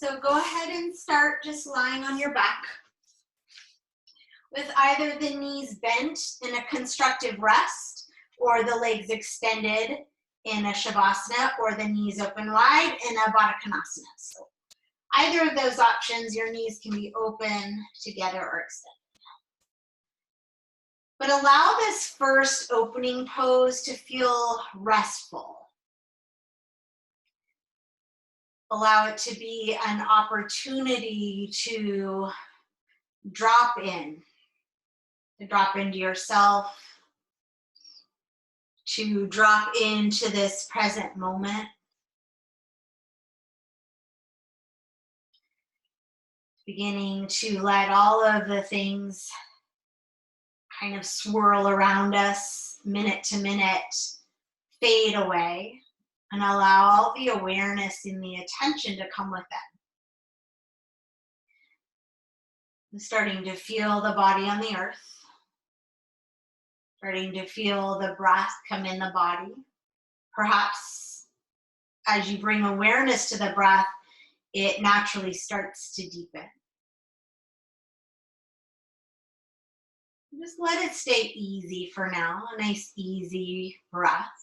So go ahead and start just lying on your back with either the knees bent in a constructive rest or the legs extended in a Shavasana or the knees open wide in a Baddha Konasana. So either of those options, your knees can be open together or extended. But allow this first opening pose to feel restful. Allow it to be an opportunity to drop into yourself, to drop into this present moment. Beginning to let all of the things kind of swirl around us minute to minute, fade away, and allow all the awareness and the attention to come with them. I'm starting to feel the body on the earth, starting to feel the breath come in the body. Perhaps as you bring awareness to the breath, it naturally starts to deepen. Just let it stay easy for now, a nice easy breath.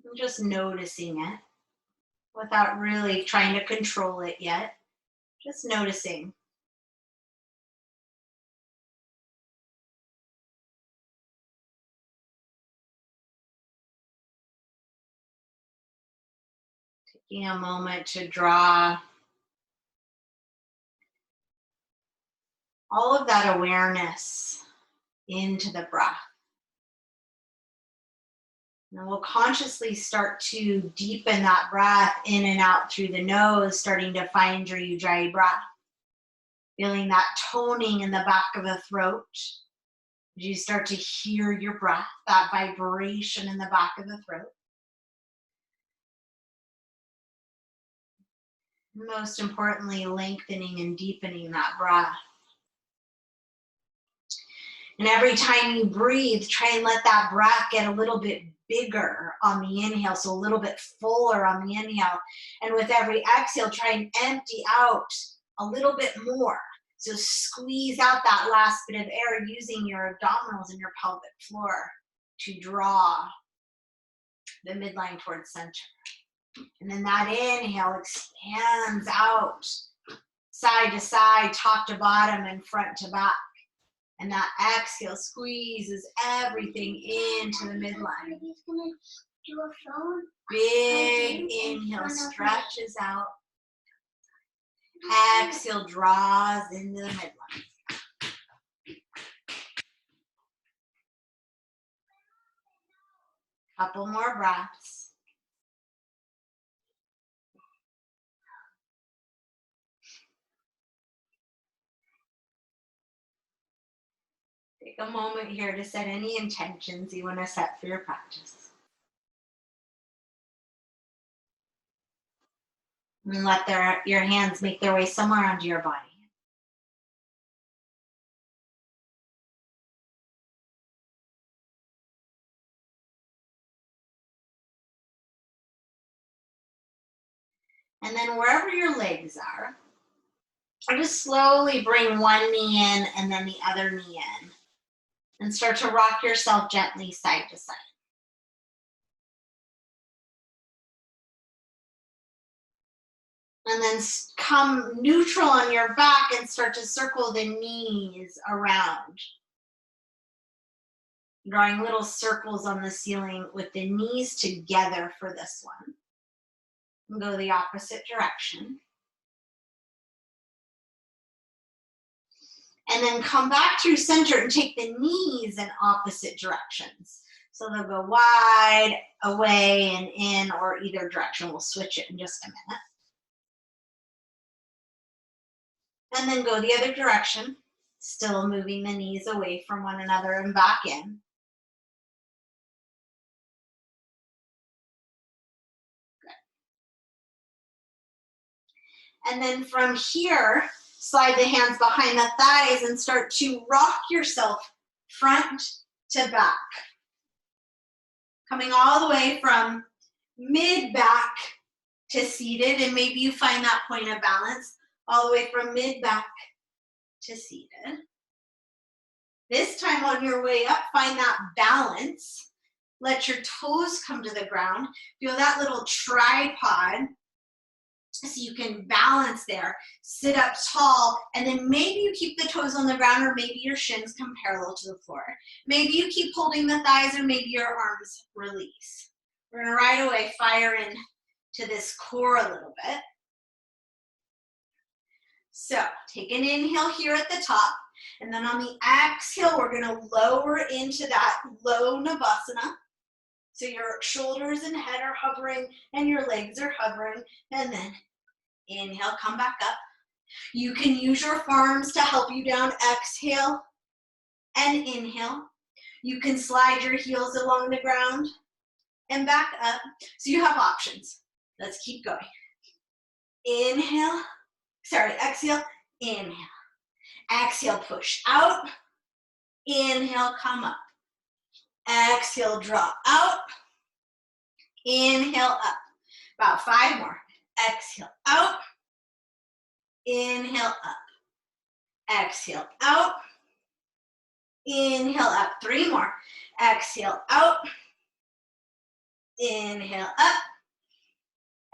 I'm just noticing it without really trying to control it yet. Just noticing. Taking a moment to draw all of that awareness into the breath. And we'll consciously start to deepen that breath in and out through the nose, starting to find your Ujjayi breath. Feeling that toning in the back of the throat. As you start to hear your breath, that vibration in the back of the throat. Most importantly, lengthening and deepening that breath. And every time you breathe, try and let that breath get a little bit bigger on the inhale, so a little bit fuller on the inhale. And with every exhale, try and empty out a little bit more. So squeeze out that last bit of air using your abdominals and your pelvic floor to draw the midline towards center. And then that inhale expands out side to side, top to bottom, and front to back. And that exhale squeezes everything into the midline. Big inhale stretches out. Exhale draws into the midline. Couple more breaths. Take a moment here to set any intentions you want to set for your practice. And let your hands make their way somewhere onto your body. And then wherever your legs are, just slowly bring one knee in and then the other knee in. And start to rock yourself gently side to side. And then come neutral on your back and start to circle the knees around. Drawing little circles on the ceiling with the knees together for this one. And go the opposite direction. And then come back through center and take the knees in opposite directions. So they'll go wide, away, and in, or either direction. We'll switch it in just a minute. And then go the other direction, still moving the knees away from one another and back in. Good. And then from here, slide the hands behind the thighs and start to rock yourself front to back. Coming all the way from mid-back to seated, and maybe you find that point of balance all the way from mid-back to seated. This time on your way up, find that balance. Let your toes come to the ground. Feel that little tripod so you can balance there. Sit up tall, and then maybe you keep the toes on the ground, or maybe your shins come parallel to the floor. Maybe you keep holding the thighs, or maybe your arms release. We're gonna right away fire in to this core a little bit. So take an inhale here at the top, and then on the exhale, we're gonna lower into that low Navasana. So your shoulders and head are hovering, and your legs are hovering, and then inhale, come back up. You can use your forearms to help you down. Exhale and inhale. You can slide your heels along the ground and back up. So you have options. Let's keep going. Inhale, exhale, inhale. Exhale, push out. Inhale, come up. Exhale, drop out. Inhale, up. About 5 more. Exhale, out. Inhale, up. Exhale, out. Inhale, up. 3 more. Exhale, out. Inhale, up.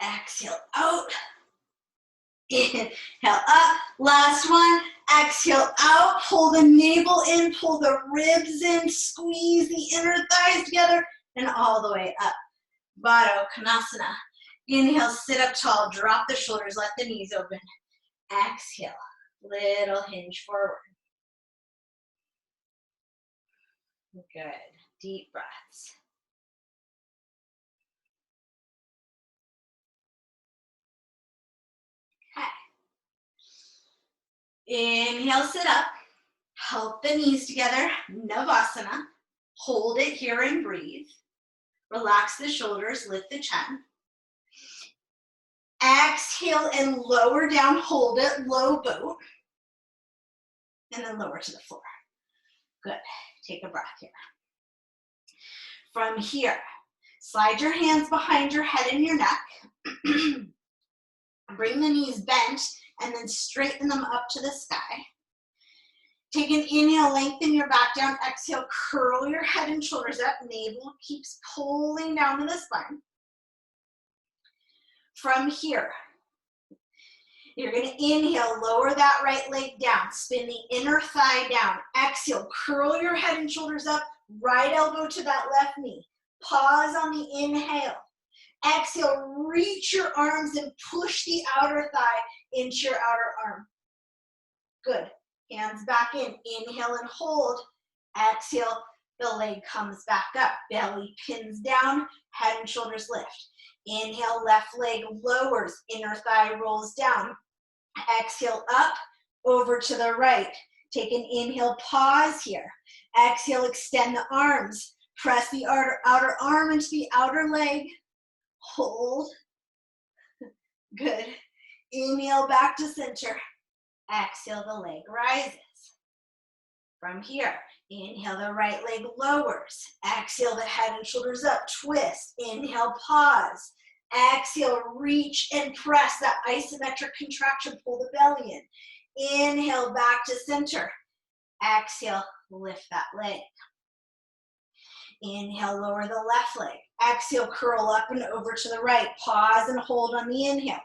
Exhale, out. Inhale, up. Last one. Exhale, out. Pull the navel in, pull the ribs in, squeeze the inner thighs together, and all the way up. Baddha Konasana. Inhale, sit up tall, drop the shoulders, let the knees open. Exhale, little hinge forward. Good. Deep breaths. Okay. Inhale, sit up. Help the knees together. Navasana. Hold it here and breathe. Relax the shoulders, lift the chin. Exhale and lower down, hold it, low boat. And then lower to the floor. Good. Take a breath here. From here, slide your hands behind your head and your neck. Bring the knees bent and then straighten them up to the sky. Take an inhale, lengthen your back down. Exhale, curl your head and shoulders up. Navel keeps pulling down to the spine. From here, you're going to inhale, lower that right leg down. Spin the inner thigh down. Exhale, curl your head and shoulders up. Right elbow to that left knee. Pause on the inhale. Exhale, reach your arms and push the outer thigh into your outer arm. Good. Hands back in. Inhale and hold. Exhale, the leg comes back up. Belly pins down, head and shoulders lift. Inhale, left leg lowers, inner thigh rolls down. Exhale, up, over to the right. Take an inhale, pause here. Exhale, extend the arms. Press the outer arm into the outer leg. Hold. Good. Inhale, back to center. Exhale, the leg rises. From here, inhale, the right leg lowers. Exhale, the head and shoulders up. Twist. Inhale, pause. Exhale, reach and press that isometric contraction. Pull the belly in. Inhale, back to center. Exhale, lift that leg. Inhale, lower the left leg. Exhale, curl up and over to the right. Pause and hold on the inhale.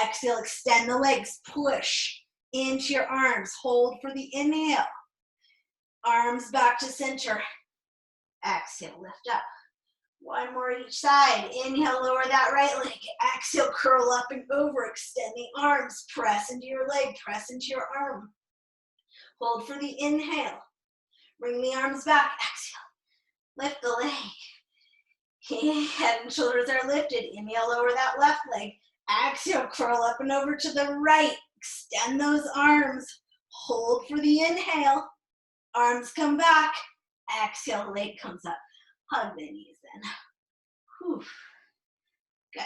Exhale, extend the legs. Push into your arms. Hold for the inhale. Arms back to center. Exhale, lift up. One more each side. Inhale, lower that right leg. Exhale, curl up and over. Extend the arms. Press into your leg. Press into your arm. Hold for the inhale. Bring the arms back. Exhale. Lift the leg. Head and shoulders are lifted. Inhale, lower that left leg. Exhale, curl up and over to the right. Extend those arms. Hold for the inhale. Arms come back. Exhale, leg comes up. Hug the knees in. Whew. Good.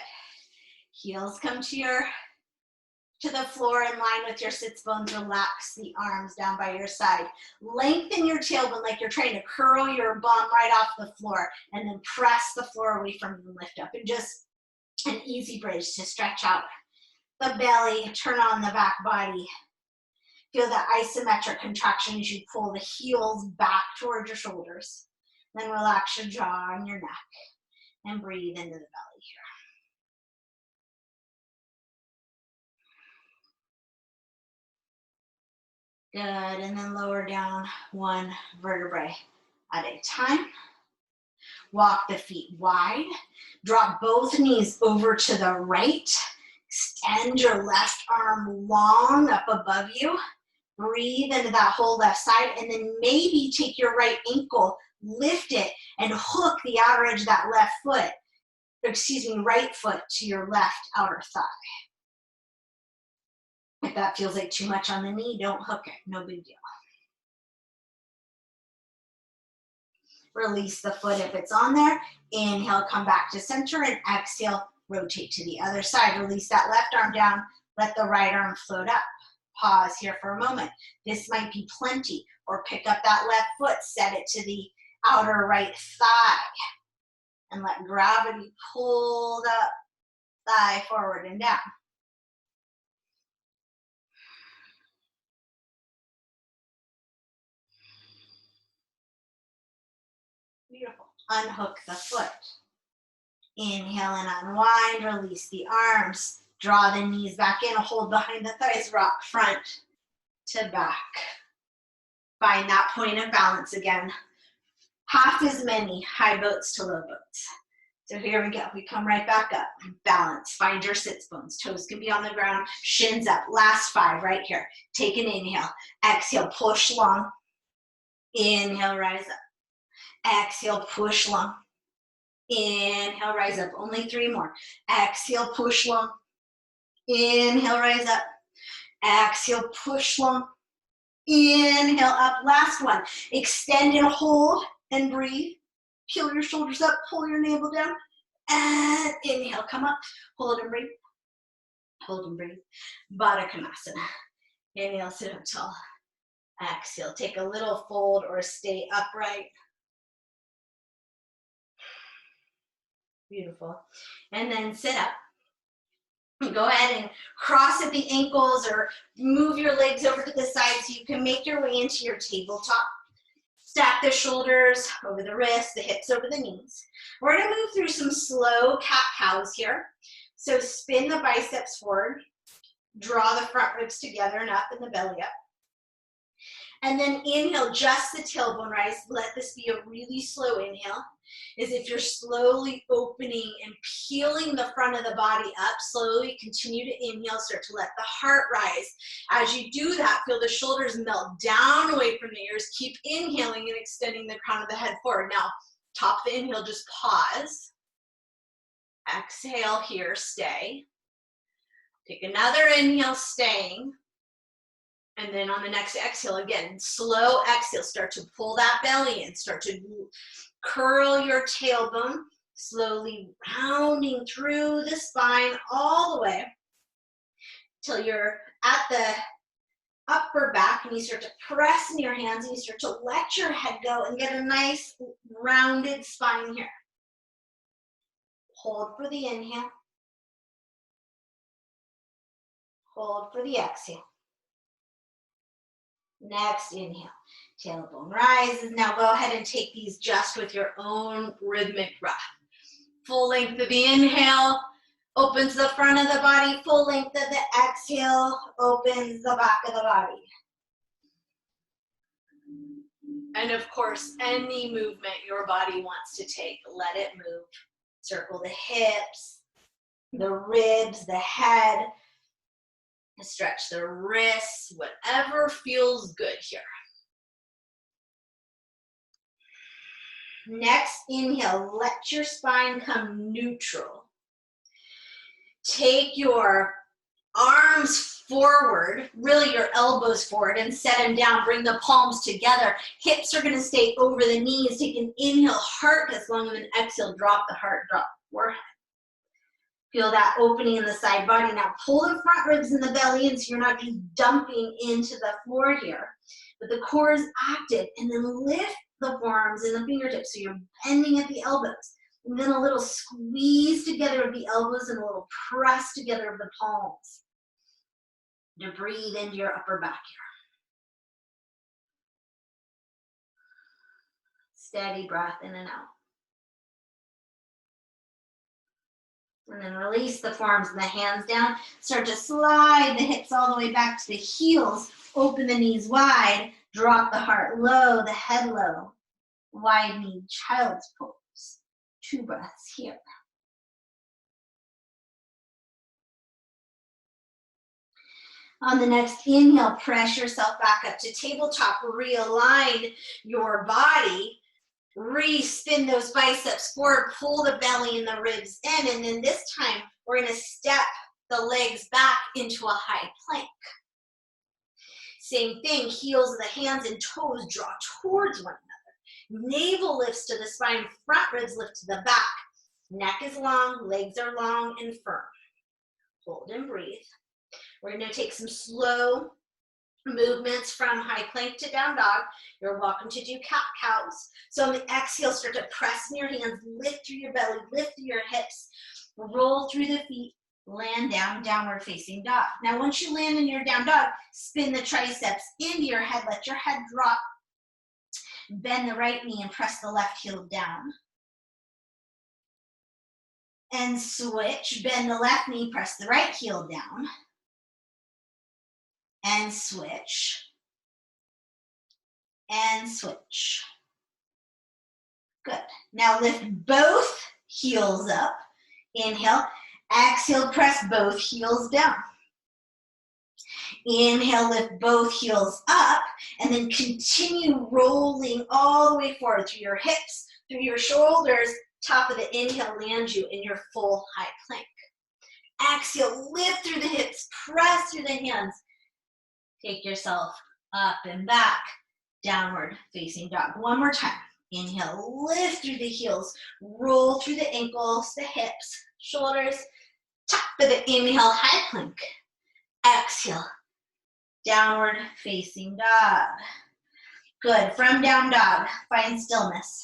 Heels come to the floor in line with your sits bones. Relax the arms down by your side. Lengthen your tailbone like you're trying to curl your bum right off the floor, and then press the floor away from you and lift up. And just An easy bridge to stretch out the belly, turn on the back body. Feel the isometric contraction as you pull the heels back towards your shoulders. Then relax your jaw and your neck and breathe into the belly here. Good, and then lower down one vertebrae at a time. Walk the feet wide. Drop both knees over to the right. Extend your left arm long up above you. Breathe into that whole left side, and then maybe take your right ankle, lift it, and hook the outer edge of that left foot, right foot to your left outer thigh. If that feels like too much on the knee, don't hook it, no big deal. Release the foot if it's on there. Inhale, come back to center, and exhale, rotate to the other side. Release that left arm down, let the right arm float up. Pause here for a moment. This might be plenty, or pick up that left foot, set it to the outer right thigh, and let gravity pull the thigh forward and down. Beautiful. Unhook the foot. Inhale and unwind, release the arms. Draw the knees back in, hold behind the thighs, rock front to back. Find that point of balance again. Half as many high boats to low boats. So here we go. We come right back up. Balance. Find your sits bones. Toes can be on the ground. Shins up. Last 5 right here. Take an inhale. Exhale. Push long. Inhale. Rise up. Exhale. Push long. Inhale. Rise up. Only 3 more. Exhale. Push long. Inhale. Rise up. Exhale. Push long. Inhale. Up. Last one. Extend and hold and breathe. Peel your shoulders up, pull your navel down, and inhale, come up, hold and breathe, hold and breathe. Baddha Konasana. Inhale, sit up tall. Exhale, take a little fold or stay upright. Beautiful. And then sit up. Go ahead and cross at the ankles or move your legs over to the side so you can make your way into your tabletop. Stack the shoulders over the wrists, the hips over the knees. We're gonna move through some slow cat-cows here. So spin the biceps forward, draw the front ribs together and up and the belly up. And then inhale, just the tailbone rise. Let this be a really slow inhale, as if you're slowly opening and peeling the front of the body up. Slowly continue to inhale, start to let the heart rise. As you do that, feel the shoulders melt down away from the ears. Keep inhaling and extending the crown of the head forward. Now, top the inhale, just pause. Exhale here, stay. Take another inhale, staying. And then on the next exhale, again, slow exhale, start to pull that belly in, start to curl your tailbone, slowly rounding through the spine all the way till you're at the upper back and you start to press in your hands and you start to let your head go and get a nice rounded spine here. Hold for the inhale. Hold for the exhale. Next inhale, tailbone rises. Now go ahead and take these just with your own rhythmic breath. Full length of the inhale, opens the front of the body. Full length of the exhale, opens the back of the body. And of course, any movement your body wants to take, let it move. Circle the hips, the ribs, the head. Stretch the wrists, whatever feels good here. Next inhale, let your spine come neutral. Take your arms forward, really your elbows forward, and set them down. Bring the palms together. Hips are going to stay over the knees. Take an inhale, heart as long as an exhale, drop the heart, drop the forehead. Feel that opening in the side body. Now pull the front ribs and the belly in so you're not just dumping into the floor here. But the core is active. And then lift the forearms and the fingertips so you're bending at the elbows. And then a little squeeze together of the elbows and a little press together of the palms to breathe into your upper back here. Steady breath in and out. And then release the forearms and the hands down. Start to slide the hips all the way back to the heels. Open the knees wide. Drop the heart low, the head low. Wide knee, child's pose. 2 breaths here. On the next inhale, press yourself back up to tabletop. Realign your body. Re-spin those biceps forward. Pull the belly and the ribs in. And then this time, we're going to step the legs back into a high plank. Same thing, heels of the hands and toes draw towards one another. Navel lifts to the spine, front ribs lift to the back. Neck is long, legs are long and firm. Hold and breathe. We're going to take some slow movements from high plank to down dog. You're welcome to do cat-cows. So on the exhale, start to press in your hands, lift through your belly, lift through your hips, roll through the feet, land down, downward facing dog. Now once you land in your down dog, spin the triceps into your head, let your head drop, bend the right knee and press the left heel down. And switch, bend the left knee, press the right heel down. And switch, and switch. Good. Now lift both heels up. Inhale, exhale, press both heels down. Inhale, lift both heels up, and then continue rolling all the way forward through your hips, through your shoulders. Top of the inhale lands you in your full high plank. Exhale, lift through the hips, press through the hands. Take yourself up and back, downward facing dog. One more time. Inhale, lift through the heels, roll through the ankles, the hips, shoulders. Top of the inhale, high plank. Exhale, downward facing dog. Good. From down dog, find stillness.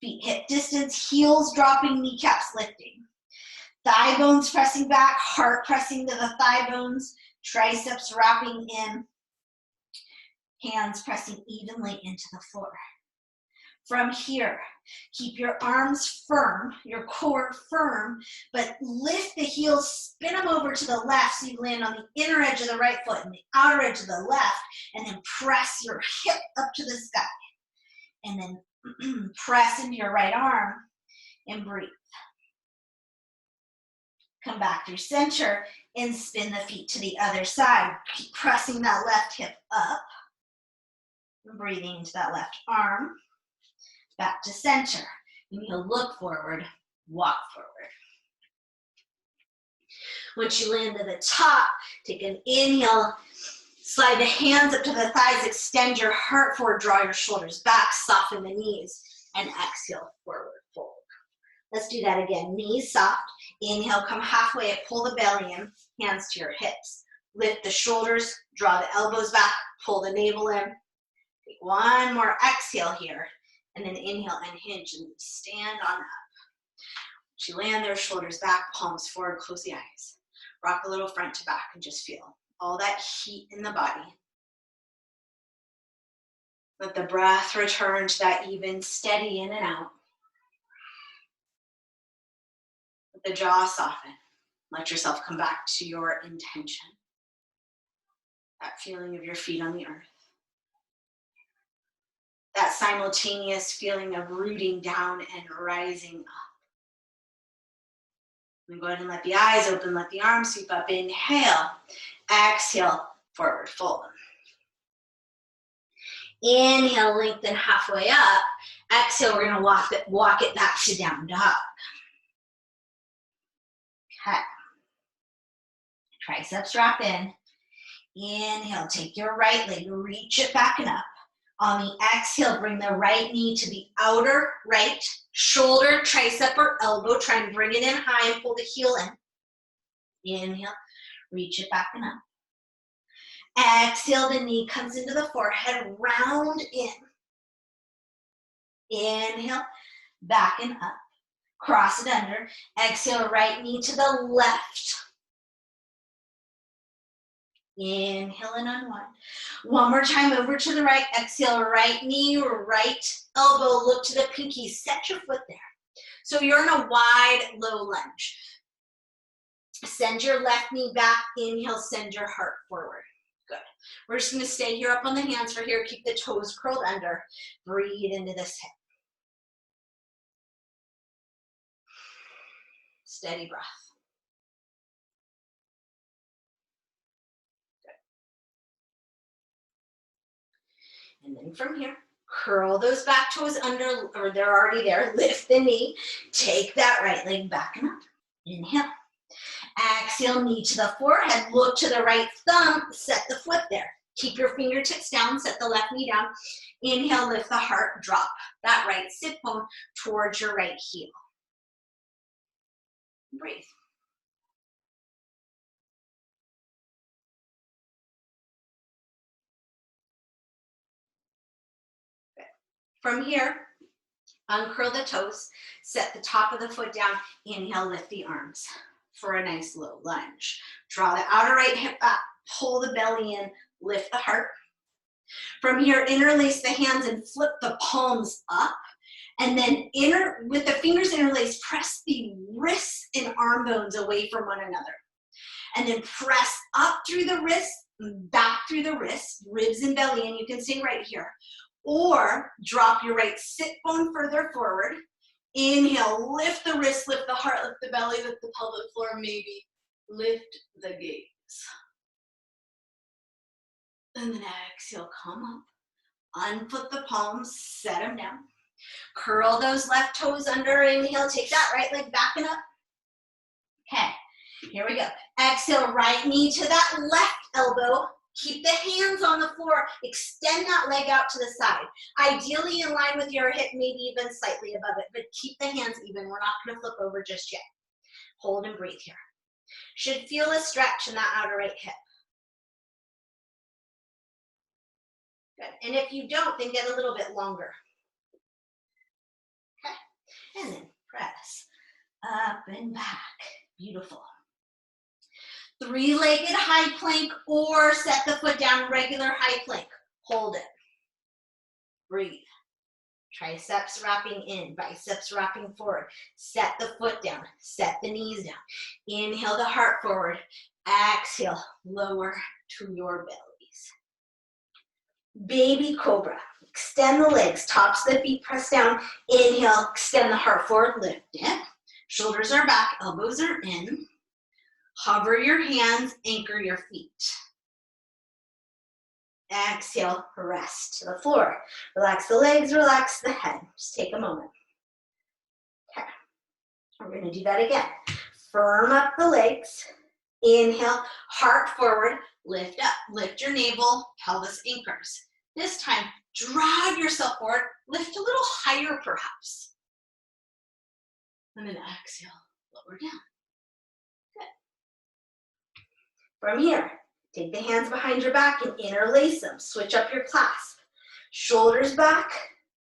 Feet hip distance, heels dropping, kneecaps lifting. Thigh bones pressing back, heart pressing to the thigh bones. Triceps wrapping in, hands pressing evenly into the floor. From here, keep your arms firm, your core firm, but lift the heels, spin them over to the left so you land on the inner edge of the right foot and the outer edge of the left, and then press your hip up to the sky. And then press into your right arm and breathe. Come back through center and spin the feet to the other side. Keep pressing that left hip up. Breathing into that left arm. Back to center. You need to look forward, walk forward. Once you land to the top, take an inhale. Slide the hands up to the thighs. Extend your heart forward. Draw your shoulders back. Soften the knees. And exhale, forward fold. Let's do that again. Knees soft. Inhale, come halfway up, pull the belly in, hands to your hips. Lift the shoulders, draw the elbows back, pull the navel in. Take one more exhale here, and then inhale and hinge and stand on up. Once you land there, shoulders back, palms forward, close the eyes. Rock a little front to back and just feel all that heat in the body. Let the breath return to that even, steady in and out. The jaw soften. Let yourself come back to your intention. That feeling of your feet on the earth. That simultaneous feeling of rooting down and rising up. And go ahead and let the eyes open, let the arms sweep up. Inhale, exhale, forward fold. Inhale, lengthen halfway up. Exhale, we're gonna walk it back to down dog. Okay. Triceps wrap in. Inhale, take your right leg, reach it back and up. On the exhale, bring the right knee to the outer right shoulder, tricep or elbow. Try and bring it in high and pull the heel in. Inhale, reach it back and up. Exhale, the knee comes into the forehead, round in. Inhale, back and up. Cross it under. Exhale, right knee to the left. Inhale and unwind. One more time, over to the right. Exhale, right knee, right elbow. Look to the pinky. Set your foot there. So you're in a wide, low lunge. Send your left knee back. Inhale, send your heart forward. Good. We're just going to stay here up on the hands for here. Keep the toes curled under. Breathe into this hip. Steady breath. Good. And then from here, curl those back toes under, or they're already there. Lift the knee. Take that right leg back and up. Inhale. Exhale, knee to the forehead. Look to the right thumb. Set the foot there. Keep your fingertips down. Set the left knee down. Inhale, lift the heart. Drop that right sit bone towards your right heel. Breathe. Good. From here, uncurl the toes. Set the top of the foot down. Inhale, lift the arms for a nice low lunge. Draw the outer right hip back. Pull the belly in. Lift the heart. From here, interlace the hands and flip the palms up. And then with the fingers interlaced, press the wrists and arm bones away from one another. And then press up through the wrists, back through the wrists, ribs and belly, and you can stay right here. Or drop your right sit bone further forward. Inhale, lift the wrist, lift the heart, lift the belly, lift the pelvic floor, maybe lift the gaze. And then exhale, come up. Unfoot the palms, set them down. Curl those left toes under. Inhale, take that right leg back and up. Okay, here we go. Exhale, right knee to that left elbow. Keep the hands on the floor. Extend that leg out to the side. Ideally in line with your hip, maybe even slightly above it, but keep the hands even. We're not going to flip over just yet. Hold and breathe here. Should feel a stretch in that outer right hip. Good. And if you don't, then get a little bit longer. Okay. And then press up and back. Beautiful. Three-legged high plank, or set the foot down, regular high plank. Hold it. Breathe. Triceps wrapping in, biceps wrapping forward. Set the foot down, set the knees down. Inhale the heart forward. Exhale, lower to your bellies. Baby cobra. Extend the legs, tops of the feet press down. Inhale, extend the heart forward, lift it. Shoulders are back, elbows are in. Hover your hands, anchor your feet. Exhale, rest to the floor. Relax the legs, relax the head. Just take a moment. Okay, we're going to do that again. Firm up the legs. Inhale, heart forward, lift up. Lift your navel, pelvis anchors. This time, drive yourself forward. Lift a little higher perhaps. And then exhale, lower down. From here, take the hands behind your back and interlace them. Switch up your clasp. Shoulders back,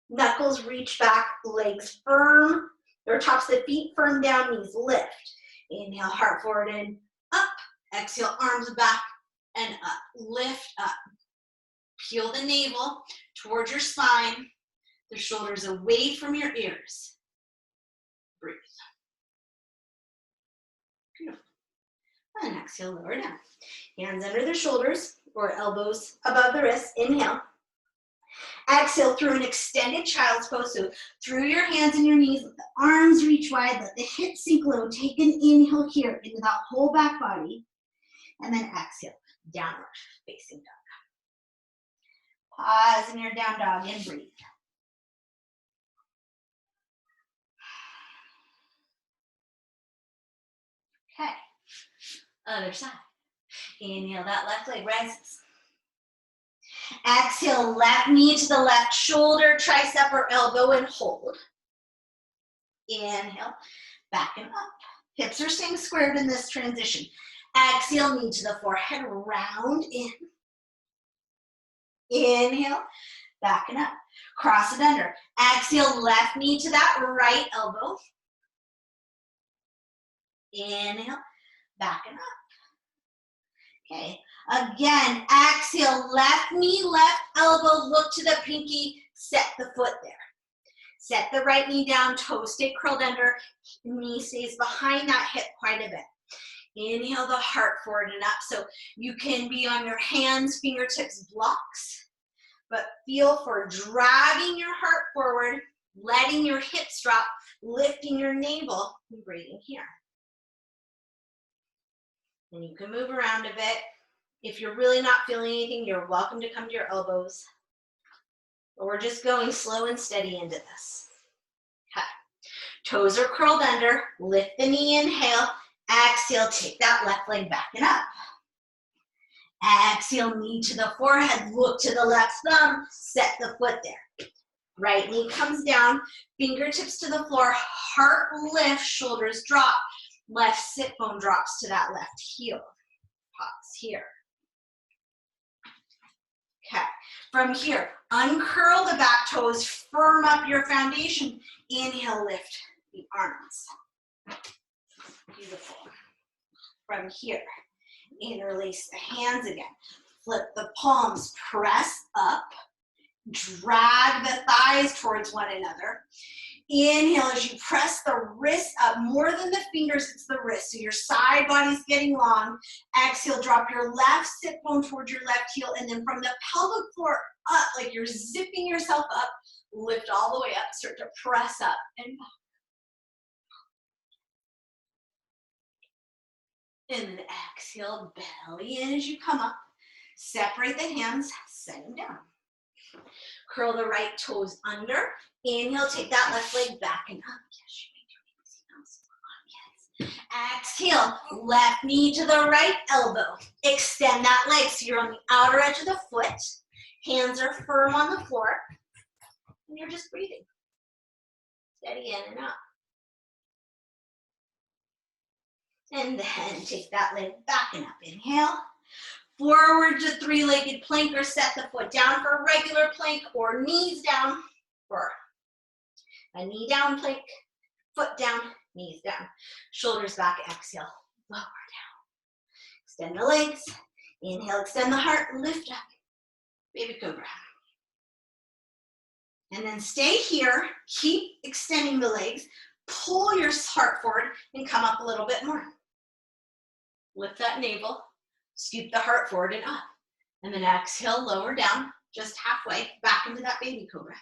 knuckles reach back, legs firm, or tops of the feet firm down, knees lift. Inhale, heart forward and up. Exhale, arms back and up. Lift up. Peel the navel towards your spine, the shoulders away from your ears. Breathe. Beautiful. And exhale, lower down. Hands under the shoulders or elbows above the wrists. Inhale. Exhale through an extended child's pose. So through your hands and your knees, let the arms reach wide, let the hips sink low. Take an inhale here into that whole back body. And then exhale, downward facing dog. Pause in your down dog and breathe. Okay, other side. Inhale, that left leg rises. Exhale, left knee to the left shoulder, tricep or elbow, and hold. Inhale, back and up. Hips are staying squared in this transition. Exhale, knee to the forehead, round in. Inhale, back and up. Cross it under. Exhale, left knee to that right elbow. Inhale, back and up. Okay, again, exhale, left knee, left elbow, look to the pinky, set the foot there. Set the right knee down, toes stay curled under, knee stays behind that hip quite a bit. Inhale the heart forward and up. So you can be on your hands, fingertips, blocks, but feel for dragging your heart forward, letting your hips drop, lifting your navel, and breathing here. And you can move around a bit. If you're really not feeling anything, you're welcome to come to your elbows. But we're just going slow and steady into this. Okay. Toes are curled under. Lift the knee, inhale. Exhale, take that left leg back and up. Exhale, knee to the forehead. Look to the left thumb. Set the foot there. Right knee comes down. Fingertips to the floor. Heart lifts. Shoulders drop. Left sit bone drops to that left heel. Pause here. Okay. From here, uncurl the back toes. Firm up your foundation. Inhale, lift the arms. Beautiful. From here, interlace the hands again. Flip the palms, press up. Drag the thighs towards one another. Inhale as you press the wrist up. More than the fingers, it's the wrist. So your side body's getting long. Exhale, drop your left sit bone towards your left heel. And then from the pelvic floor up, like you're zipping yourself up, lift all the way up. Start to press up and back. And then exhale, belly in as you come up. Separate the hands, set them down. Curl the right toes under. Inhale, take that left leg back and up. Yes, you may do it. Yes. Exhale, left knee to the right elbow. Extend that leg so you're on the outer edge of the foot. Hands are firm on the floor. And you're just breathing. Steady in and up. And then take that leg back and up. Inhale. Forward to three-legged plank or set the foot down for a regular plank or knees down for a knee down plank, foot down, knees down. Shoulders back, exhale, lower down. Extend the legs. Inhale, extend the heart, lift up. Baby cobra. And then stay here. Keep extending the legs. Pull your heart forward and come up a little bit more. Lift that navel. Scoop the heart forward and up. And then exhale, lower down, just halfway, back into that baby cobra.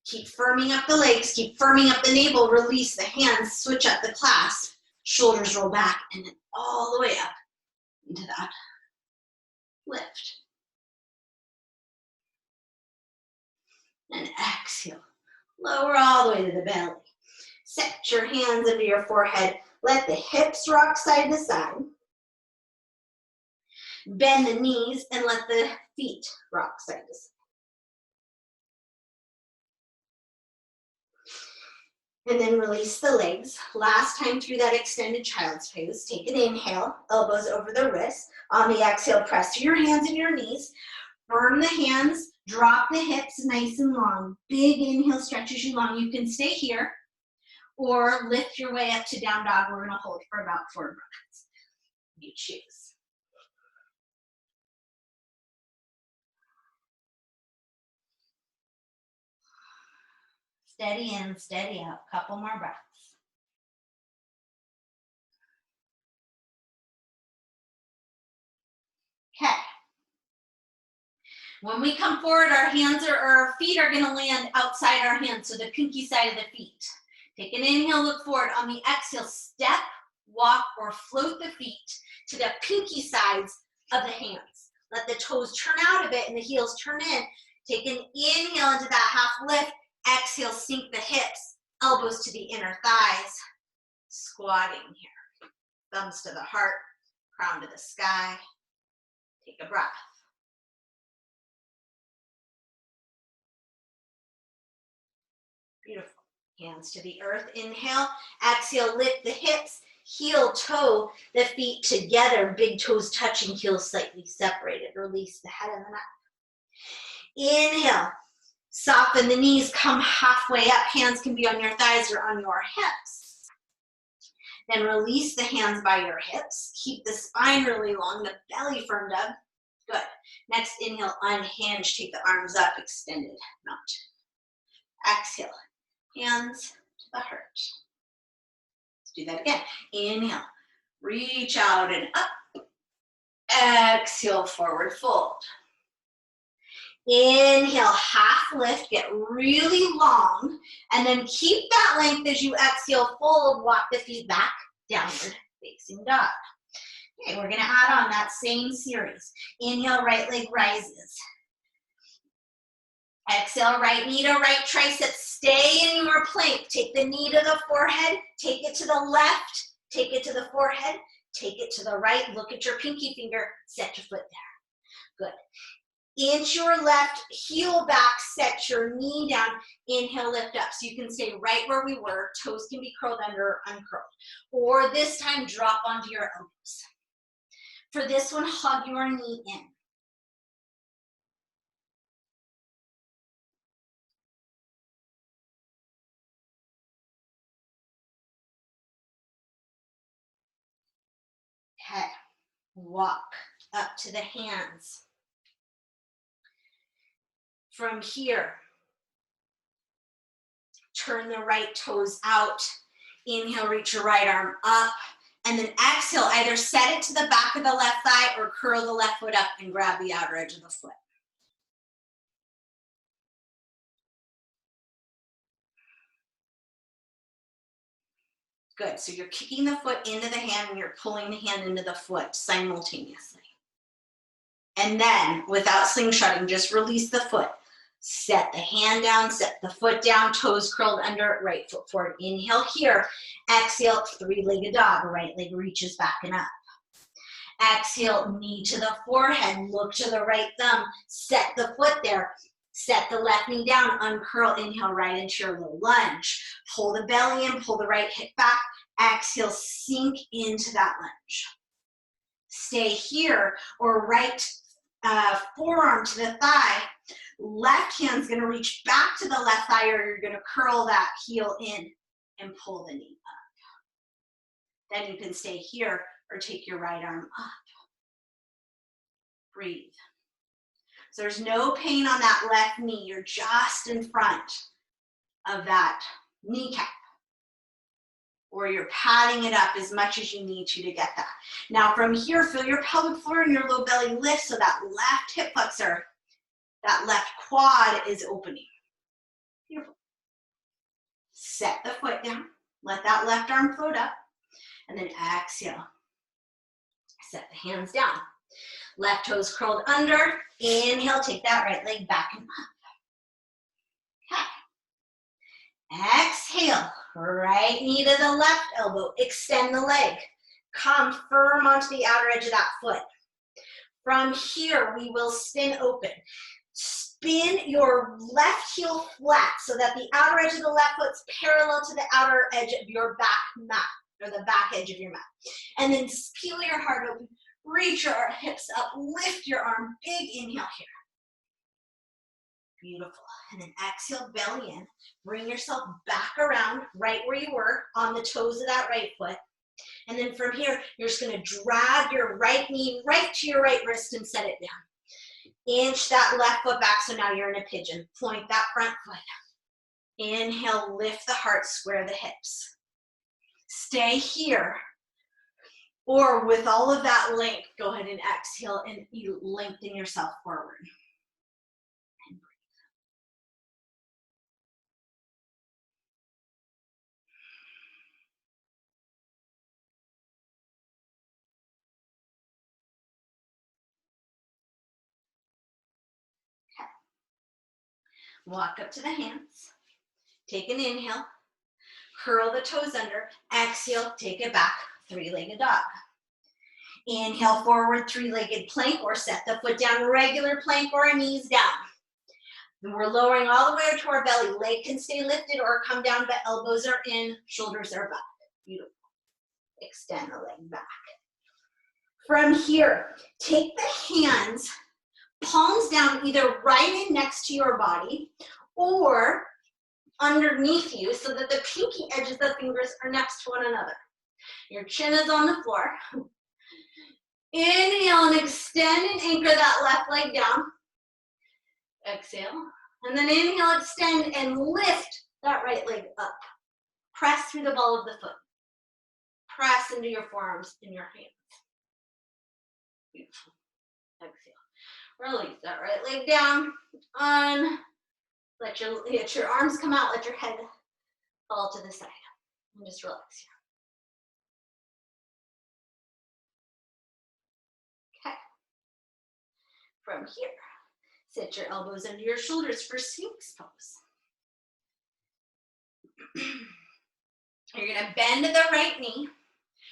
Keep firming up the legs, keep firming up the navel, release the hands, switch up the clasp, shoulders roll back, and then all the way up into that lift. And exhale, lower all the way to the belly. Set your hands under your forehead, let the hips rock side to side. Bend the knees and let the feet rock side to side. And then release the legs. Last time through that extended child's pose. Take an inhale, elbows over the wrists. On the exhale, press to your hands and your knees. Firm the hands, drop the hips nice and long. Big inhale stretches you long. You can stay here or lift your way up to down dog. We're gonna hold for about 4 breaths. You choose. Steady in, steady out. Couple more breaths. Okay. When we come forward, our hands or our feet are going to land outside our hands, so the pinky side of the feet. Take an inhale, look forward. On the exhale, step, walk, or float the feet to the pinky sides of the hands. Let the toes turn out a bit and the heels turn in. Take an inhale into that half lift. Exhale, sink the hips, elbows to the inner thighs. Squatting here. Thumbs to the heart, crown to the sky. Take a breath. Beautiful. Hands to the earth. Inhale. Exhale, lift the hips, heel, toe, the feet together. Big toes touching, heels slightly separated. Release the head and the neck. Inhale. Soften the knees, come halfway up. Hands can be on your thighs or on your hips. Then release the hands by your hips. Keep the spine really long, the belly firmed up. Good. Next inhale, unhinge. Take the arms up, extended mount. Exhale, hands to the heart. Let's do that again. Inhale, reach out and up. Exhale, forward fold. Inhale, half lift, get really long, and then keep that length as you exhale, fold, walk the feet back, downward facing dog. Okay, we're gonna add on that same series. Inhale, right leg rises. Exhale, right knee to right tricep, stay in your plank. Take the knee to the forehead, take it to the left, take it to the forehead, take it to the right, look at your pinky finger, set your foot there. Good. Inch your left heel back, set your knee down, inhale, lift up. So you can stay right where we were, toes can be curled under or uncurled. Or this time, drop onto your elbows. For this one, hug your knee in. Okay, walk up to the hands. From here, turn the right toes out. Inhale, reach your right arm up. And then exhale, either set it to the back of the left thigh or curl the left foot up and grab the outer edge of the foot. Good, so you're kicking the foot into the hand and you're pulling the hand into the foot simultaneously. And then, without slingshotting, just release the foot. Set the hand down, set the foot down, toes curled under, right foot forward. Inhale here, exhale, three-legged dog, right leg reaches back and up. Exhale, knee to the forehead, look to the right thumb, set the foot there, set the left knee down, uncurl, inhale right into your low lunge. Pull the belly in, pull the right hip back, exhale, sink into that lunge. Stay here, or right forearm to the thigh, left hand's gonna reach back to the left thigh, or you're gonna curl that heel in and pull the knee up. Then you can stay here or take your right arm up. Breathe. So there's no pain on that left knee. You're just in front of that kneecap. Or you're padding it up as much as you need to get that. Now from here, feel your pelvic floor and your low belly lift so that left hip flexor, that left quad is opening. Beautiful. Set the foot down. Let that left arm float up. And then exhale. Set the hands down. Left toes curled under. Inhale, take that right leg back and up. Okay. Exhale, right knee to the left elbow. Extend the leg. Come firm onto the outer edge of that foot. From here, we will spin open. Spin your left heel flat so that the outer edge of the left foot's parallel to the outer edge of your back mat, or the back edge of your mat. And then peel your heart open. Reach your hips up, lift your arm, big inhale here. Beautiful. And then exhale, belly in. Bring yourself back around right where you were on the toes of that right foot. And then from here, you're just gonna drag your right knee right to your right wrist and set it down. Inch that left foot back, so now you're in a pigeon. Point that front foot. Inhale, lift the heart, square the hips. Stay here. Or with all of that length, go ahead and exhale and you lengthen yourself forward. And breathe. Okay. Walk up to the hands. Take an inhale. Curl the toes under. Exhale, take it back. Three-legged dog. Inhale, forward three-legged plank, or set the foot down, regular plank or knees down. And we're lowering all the way to our belly. Leg can stay lifted or come down, but elbows are in, shoulders are back. Beautiful. Extend the leg back. From here, take the hands, palms down, either right in next to your body or underneath you so that the pinky edges of the fingers are next to one another. Your chin is on the floor. Inhale and extend and anchor that left leg down. Exhale. And then inhale, extend and lift that right leg up. Press through the ball of the foot. Press into your forearms and your hands. Beautiful. Exhale. Release that right leg down. Let your arms come out. Let your head fall to the side. And just relax here. Okay. From here, sit your elbows under your shoulders for Sphinx pose. You're going to bend the right knee.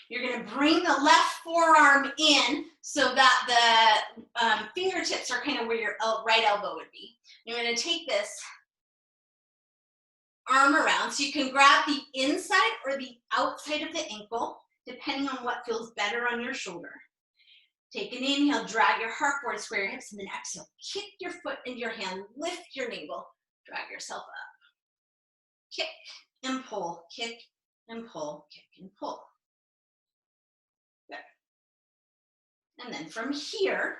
You're going to bring the left forearm in so that the fingertips are kind of where your right elbow would be. You're going to take this arm around so you can grab the inside or the outside of the ankle, depending on what feels better on your shoulder. Take an inhale, drag your heart forward, square your hips, and then exhale. Kick your foot into your hand, lift your navel, drag yourself up. Kick and pull, kick and pull, kick and pull. Good. And then from here,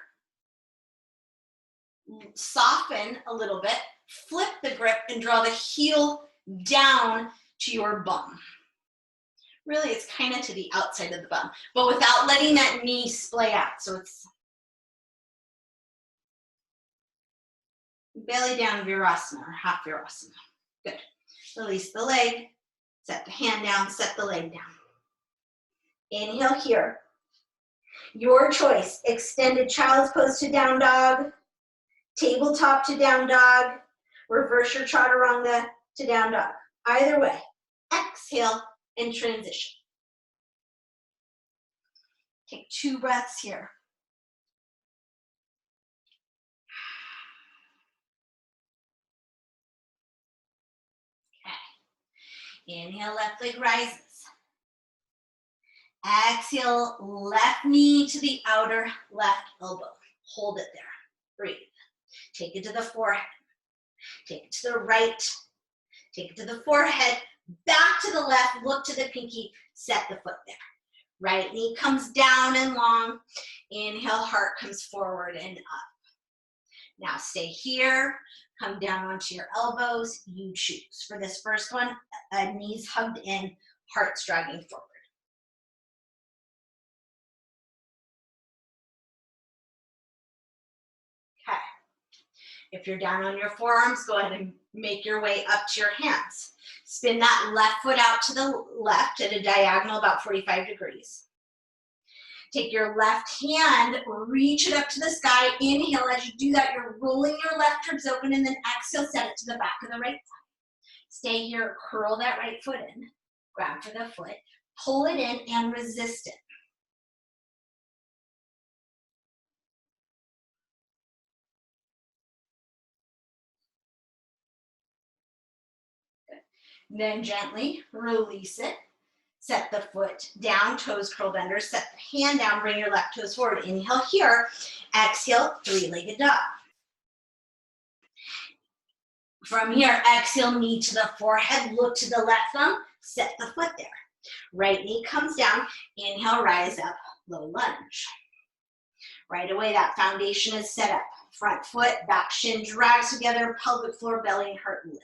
soften a little bit, flip the grip, and draw the heel down to your bum. Really, it's kind of to the outside of the bum, but without letting that knee splay out. So it's belly down Virasana or half Virasana. Good. Release the leg, set the hand down, set the leg down. Inhale here. Your choice, extended child's pose to down dog, tabletop to down dog, reverse your chaturanga to down dog. Either way, exhale and transition. Take 2 breaths here. Okay. Inhale, left leg rises. Exhale, left knee to the outer left elbow. Hold it there. Breathe. Take it to the forehead. Take it to the right. Take it to the forehead. Back to the left. Look to the pinky. Set the foot there. Right knee comes down and long. Inhale, heart comes forward and up. Now stay here. Come down onto your elbows. You choose. For this first one, knees hugged in, heart's dragging forward. Okay. If you're down on your forearms, go ahead and make your way up to your hands. Spin that left foot out to the left at a diagonal about 45 degrees. Take your left hand, reach it up to the sky. Inhale, as you do that, you're rolling your left ribs open, and then exhale, set it to the back of the right thigh. Stay here, curl that right foot in, grab for the foot, pull it in, and resist it. Then gently release it. Set the foot down, toes curled under. Set the hand down, bring your left toes forward. Inhale here. Exhale, 3-legged dog. From here, exhale, knee to the forehead. Look to the left thumb. Set the foot there. Right knee comes down. Inhale, rise up, low lunge. Right away, that foundation is set up. Front foot, back shin drags together, pelvic floor, belly, and heart lift.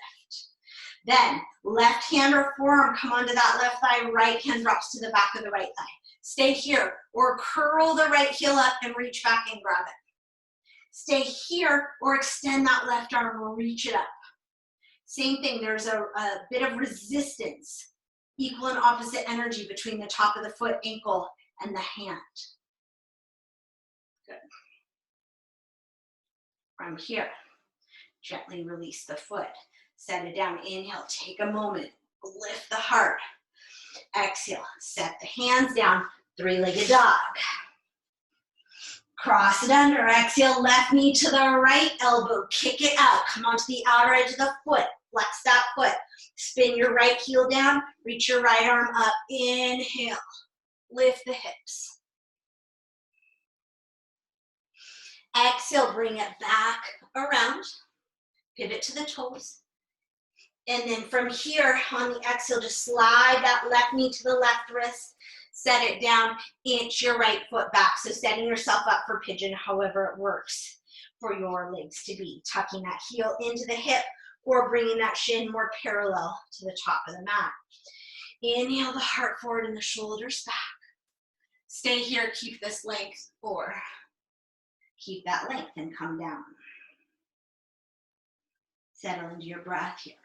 Then, left hand or forearm come onto that left thigh, right hand drops to the back of the right thigh. Stay here, or curl the right heel up and reach back and grab it. Stay here, or extend that left arm or reach it up. Same thing, there's a bit of resistance, equal and opposite energy between the top of the foot, ankle, and the hand. Good. From here, gently release the foot. Set it down. Inhale, take a moment. Lift the heart. Exhale, set the hands down. 3-legged dog. Cross it under. Exhale, left knee to the right elbow. Kick it out. Come onto the outer edge of the foot. Flex that foot. Spin your right heel down. Reach your right arm up. Inhale. Lift the hips. Exhale, bring it back around. Pivot to the toes. And then from here, on the exhale, just slide that left knee to the left wrist, set it down, inch your right foot back. So setting yourself up for pigeon, however it works for your legs to be. Tucking that heel into the hip or bringing that shin more parallel to the top of the mat. Inhale the heart forward and the shoulders back. Stay here, keep this length, or keep that length and come down. Settle into your breath here.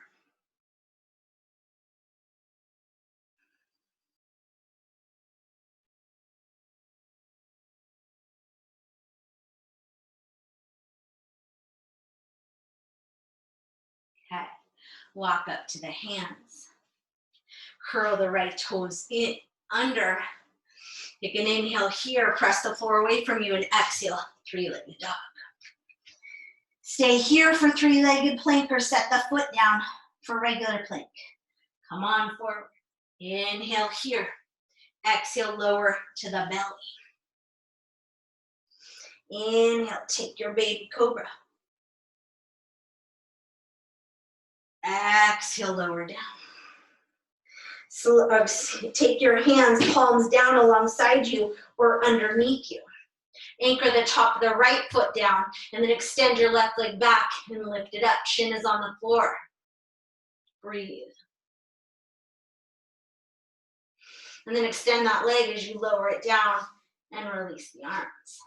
Okay, walk up to the hands. Curl the right toes in under. You can inhale here, press the floor away from you, and exhale, three-legged dog. Stay here for three-legged plank or set the foot down for regular plank. Come on forward. Inhale here. Exhale, lower to the belly. Inhale, take your baby cobra. Exhale, lower down. So, take your hands, palms down alongside you or underneath you. Anchor the top of the right foot down and then extend your left leg back and lift it up. Chin is on the floor. Breathe. And then extend that leg as you lower it down and release the arms.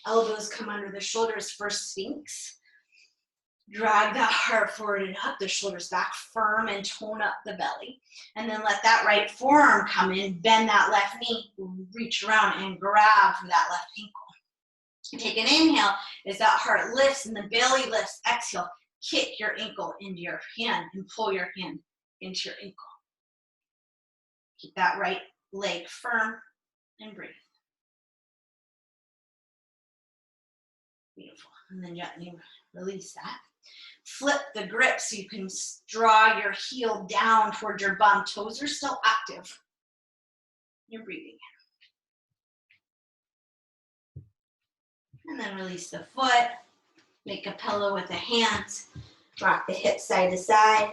Elbows come under the shoulders for Sphinx. Drag that heart forward and up, the shoulders back firm and tone up the belly. And then let that right forearm come in, bend that left knee, reach around and grab for that left ankle. Take an inhale as that heart lifts and the belly lifts. Exhale, kick your ankle into your hand and pull your hand into your ankle. Keep that right leg firm and breathe. Beautiful. And then gently release that. Flip the grip so you can draw your heel down towards your bum. Toes are still active. You're breathing in. And then release the foot. Make a pillow with the hands. Rock the hips side to side.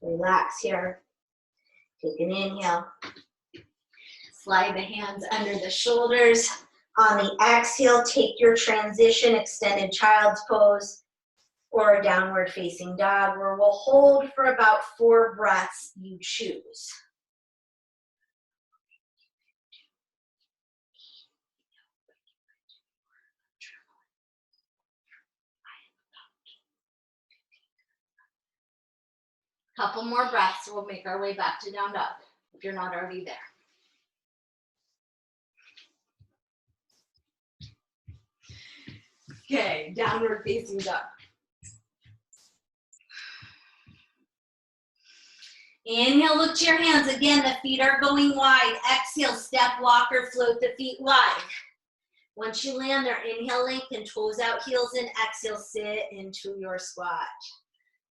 Relax here. Take an inhale. Slide the hands under the shoulders. On the exhale, take your transition, extended child's pose, or a downward facing dog, where we'll hold for about 4 breaths you choose. Couple more breaths, we'll make our way back to down dog, if you're not already there. Okay, downward facing dog. Inhale, look to your hands. Again, the feet are going wide. Exhale, step, walk, or float the feet wide. Once you land there, inhale, lengthen, toes out, heels in. Exhale, sit into your squat.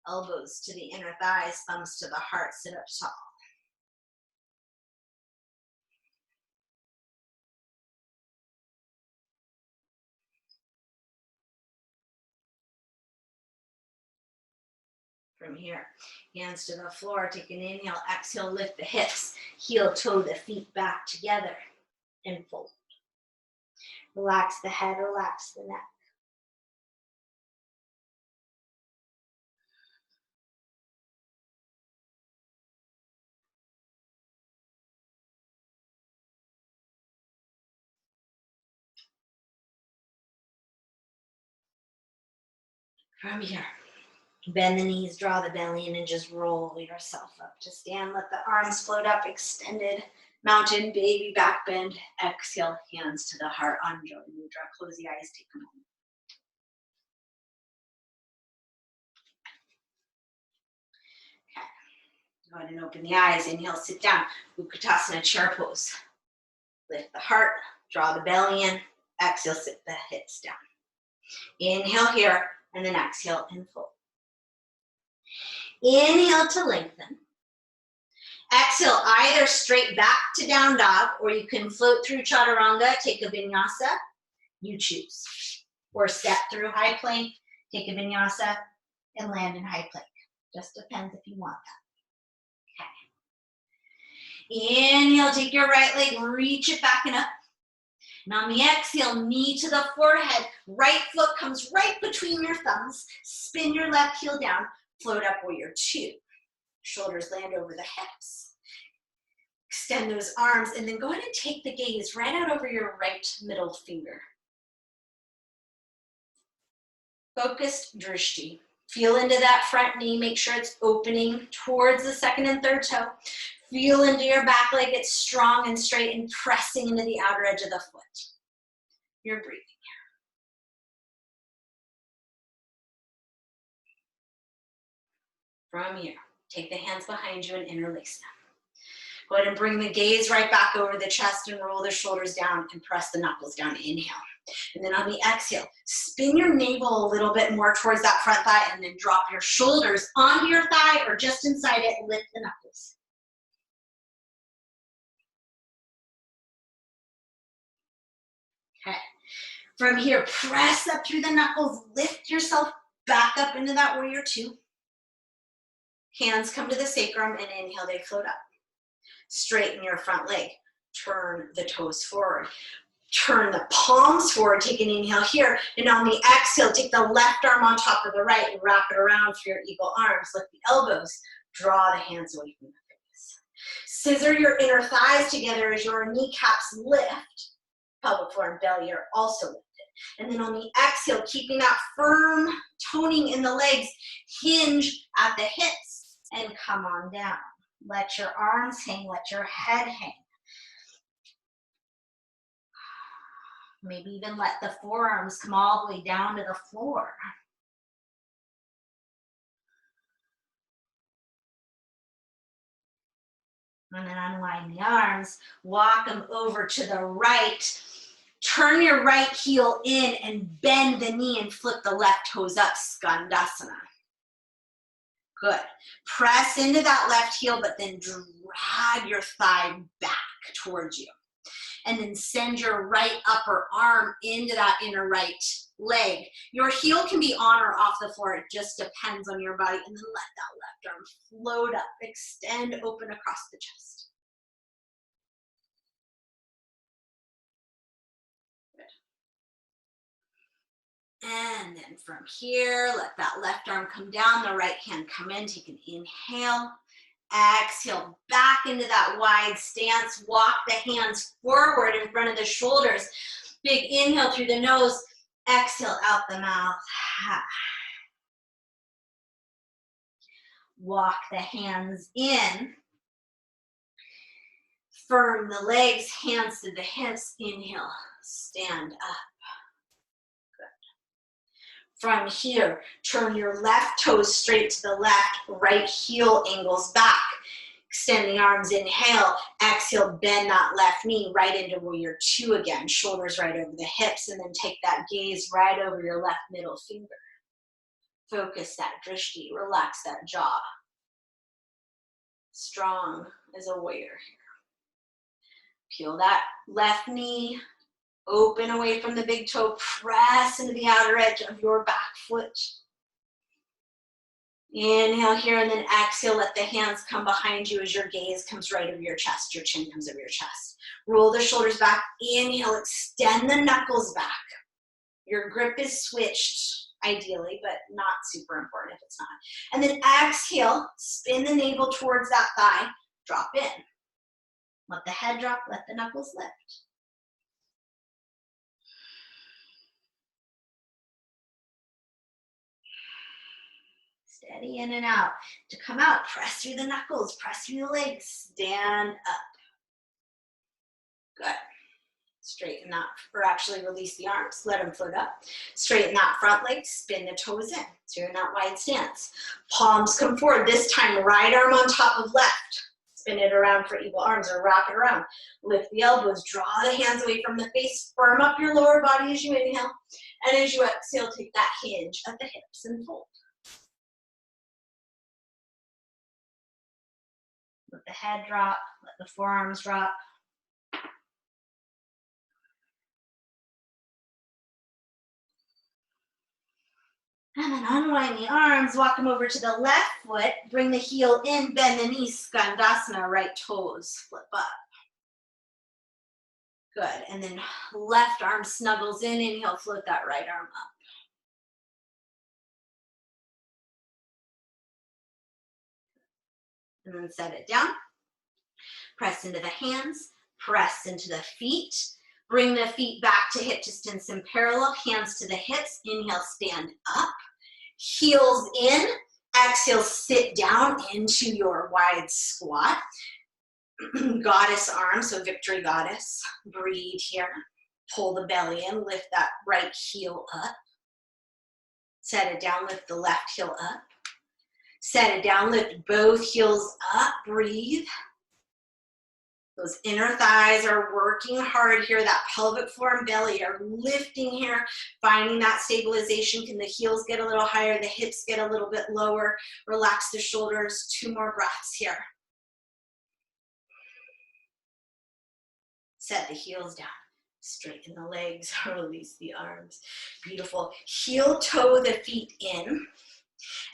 Elbows to the inner thighs, thumbs to the heart, sit up tall. From here, hands to the floor, take an inhale, exhale, lift the hips, heel, toe the feet back together, and fold. Relax the head, relax the neck. From here, bend the knees, draw the belly in, and just roll yourself up to stand. Let the arms float up, extended mountain baby back bend. Exhale, hands to the heart, Anjali Mudra. Close the eyes, take a moment. Okay, go ahead and open the eyes. Inhale, sit down. Utkatasana, chair pose. Lift the heart, draw the belly in. Exhale, sit the hips down. Inhale here, and then exhale and fold. Inhale to lengthen. Exhale, either straight back to down dog, or you can float through chaturanga, take a vinyasa, you choose. Or step through high plank, take a vinyasa, and land in high plank. Just depends if you want that. Okay. Inhale, take your right leg, reach it back and up. And on the exhale, knee to the forehead, right foot comes right between your thumbs, spin your left heel down, float up warrior two. Shoulders land over the hips. Extend those arms, and then go ahead and take the gaze right out over your right middle finger. Focused drishti. Feel into that front knee, make sure it's opening towards the second and third toe. Feel into your back leg, it's strong and straight and pressing into the outer edge of the foot. You're breathing here. From here, take the hands behind you and interlace them. Go ahead and bring the gaze right back over the chest and roll the shoulders down and press the knuckles down. Inhale. And then on the exhale, spin your navel a little bit more towards that front thigh and then drop your shoulders onto your thigh or just inside it, lift the knuckles. Okay. From here, press up through the knuckles, lift yourself back up into that warrior two. Hands come to the sacrum and inhale, they float up. Straighten your front leg, turn the toes forward. Turn the palms forward, take an inhale here, and on the exhale, take the left arm on top of the right and wrap it around for your eagle arms. Lift the elbows, draw the hands away from the face. Scissor your inner thighs together as your kneecaps lift. Pelvic floor and belly are also lifted. And then on the exhale, keeping that firm toning in the legs, hinge at the hips and come on down. Let your arms hang, let your head hang. Maybe even let the forearms come all the way down to the floor. And then unwind the arms, walk them over to the right. Turn your right heel in and bend the knee and flip the left toes up, Skandasana. Good. Press into that left heel, but then drag your thigh back towards you. And then send your right upper arm into that inner right leg. Your heel can be on or off the floor. It just depends on your body. And then let that left arm float up, extend, open across the chest. Good. And then from here, let that left arm come down, the right hand come in. Take an inhale. Exhale, back into that wide stance. Walk the hands forward in front of the shoulders. Big inhale through the nose. Exhale out the mouth. Walk the hands in. Firm the legs, hands to the hips. Inhale, stand up. From here, turn your left toes straight to the left, right heel angles back. Extend the arms, inhale, exhale, bend that left knee right into warrior two again. Shoulders right over the hips, and then take that gaze right over your left middle finger. Focus that drishti, relax that jaw. Strong as a warrior here. Peel that left knee. Open away from the big toe, press into the outer edge of your back foot. Inhale here and then exhale, let the hands come behind you as your gaze comes right over your chest, your chin comes over your chest. Roll the shoulders back, inhale, extend the knuckles back. Your grip is switched, ideally, but not super important if it's not. And then exhale, spin the navel towards that thigh, drop in. Let the head drop, let the knuckles lift. Steady in and out. To come out, press through the knuckles, press through the legs, stand up. Good. Straighten that, or actually release the arms, let them float up. Straighten that front leg, spin the toes in. So you're in that wide stance. Palms come forward. This time, right arm on top of left. Spin it around for eagle arms or wrap it around. Lift the elbows, draw the hands away from the face, firm up your lower body as you inhale. And as you exhale, take that hinge at the hips and fold. Let the head drop, let the forearms drop. And then unwind the arms, walk them over to the left foot, bring the heel in, bend the knees, Skandasana, right toes, flip up. Good, and then left arm snuggles in, inhale, float that right arm up. And then set it down. Press into the hands, press into the feet. Bring the feet back to hip distance and parallel, hands to the hips. Inhale, stand up. Heels in. Exhale, sit down into your wide squat. Goddess arm, so victory goddess. Breathe here. Pull the belly in, lift that right heel up. Set it down, lift the left heel up. Set it down, lift both heels up, breathe. Those inner thighs are working hard here. That pelvic floor and belly are lifting here, finding that stabilization. Can the heels get a little higher, the hips get a little bit lower? Relax the shoulders, 2 more breaths here. Set the heels down. Straighten the legs, release the arms. Beautiful. Heel toe the feet in.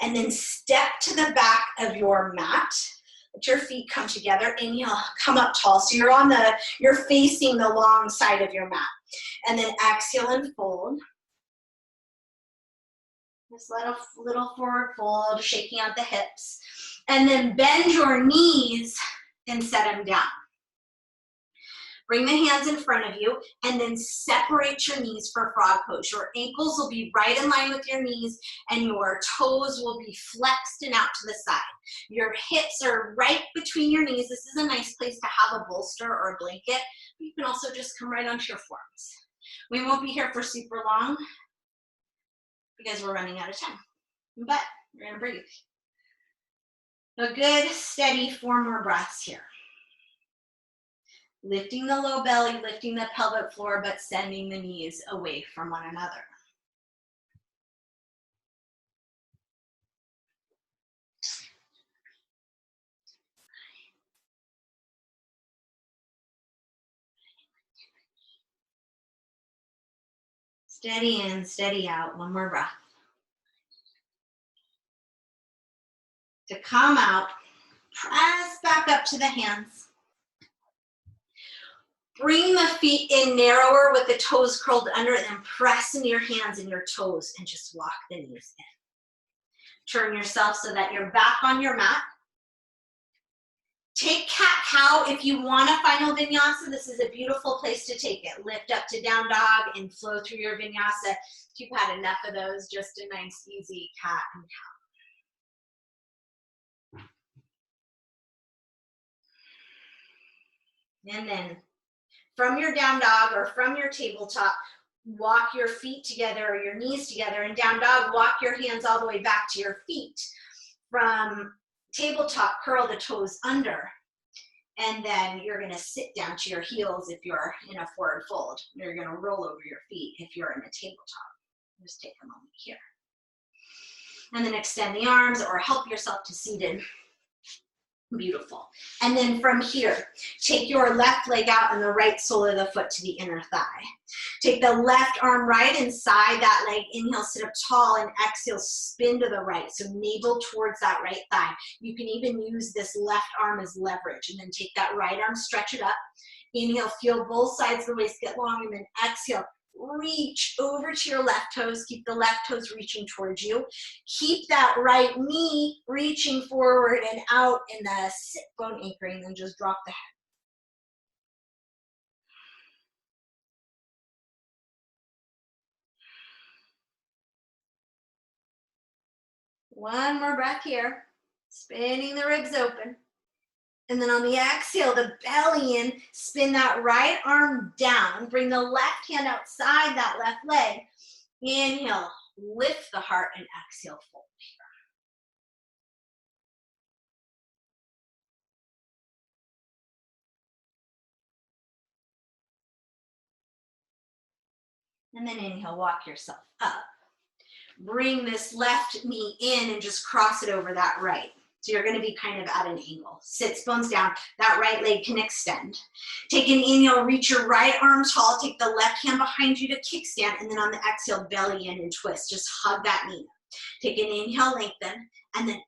And then step to the back of your mat. Let your feet come together. Inhale, come up tall. So you're facing the long side of your mat. And then exhale and fold. Just let a little forward fold, shaking out the hips. And then bend your knees and set them down. Bring the hands in front of you and then separate your knees for frog pose. Your ankles will be right in line with your knees and your toes will be flexed and out to the side. Your hips are right between your knees. This is a nice place to have a bolster or a blanket, but you can also just come right onto your forearms. We won't be here for super long because we're running out of time, but we're gonna breathe. A good steady 4 more breaths here. Lifting the low belly, lifting the pelvic floor, but sending the knees away from one another. Steady in, steady out. 1 more breath. To come out, press back up to the hands. Bring the feet in narrower with the toes curled under, and then press into your hands and your toes and just walk the knees in. Turn yourself so that you're back on your mat. Take cat-cow if you want a final vinyasa. This is a beautiful place to take it. Lift up to down dog and flow through your vinyasa. If you've had enough of those, just a nice, easy cat and cow. And then from your down dog or from your tabletop, walk your feet together or your knees together. And down dog, walk your hands all the way back to your feet. From tabletop, curl the toes under. And then you're gonna sit down to your heels if you're in a forward fold. You're gonna roll over your feet if you're in a tabletop. Just take a moment here. And then extend the arms or help yourself to seated. Beautiful. And then from here, take your left leg out and the right sole of the foot to the inner thigh. Take the left arm right inside that leg. Inhale, sit up tall, and exhale, spin to the right. So navel towards that right thigh. You can even use this left arm as leverage. And then take that right arm, stretch it up. Inhale, feel both sides of the waist get long, and then exhale. Reach over to your left toes. Keep the left toes reaching towards you. Keep that right knee reaching forward and out in the sit bone anchoring, and then just drop the head. One more breath here. Spinning the ribs open. And then on the exhale, the belly in, spin that right arm down, bring the left hand outside that left leg. Inhale, lift the heart, and exhale, fold here. And then inhale, walk yourself up. Bring this left knee in and just cross it over that right. So you're going to be kind of at an angle. Sits bones down. That right leg can extend. Take an inhale, reach your right arm tall. Take the left hand behind you to kickstand. And then on the exhale, belly in and twist. Just hug that knee. Take an inhale, lengthen, and then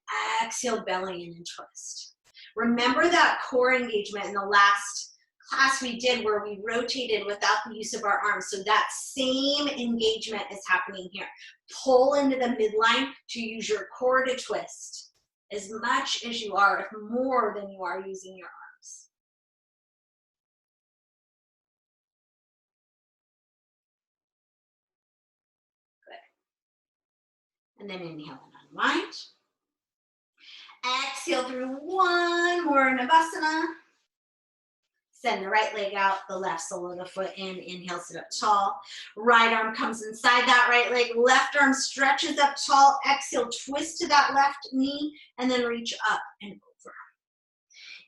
exhale, belly in and twist. Remember that core engagement in the last class we did where we rotated without the use of our arms. So that same engagement is happening here. Pull into the midline to use your core to twist as much as you are, if more than you are using your arms. Good. And then inhale and unwind. Exhale through one more Navasana. Send the right leg out, the left sole of the foot in. Inhale, sit up tall. Right arm comes inside that right leg. Left arm stretches up tall. Exhale, twist to that left knee, and then reach up and over.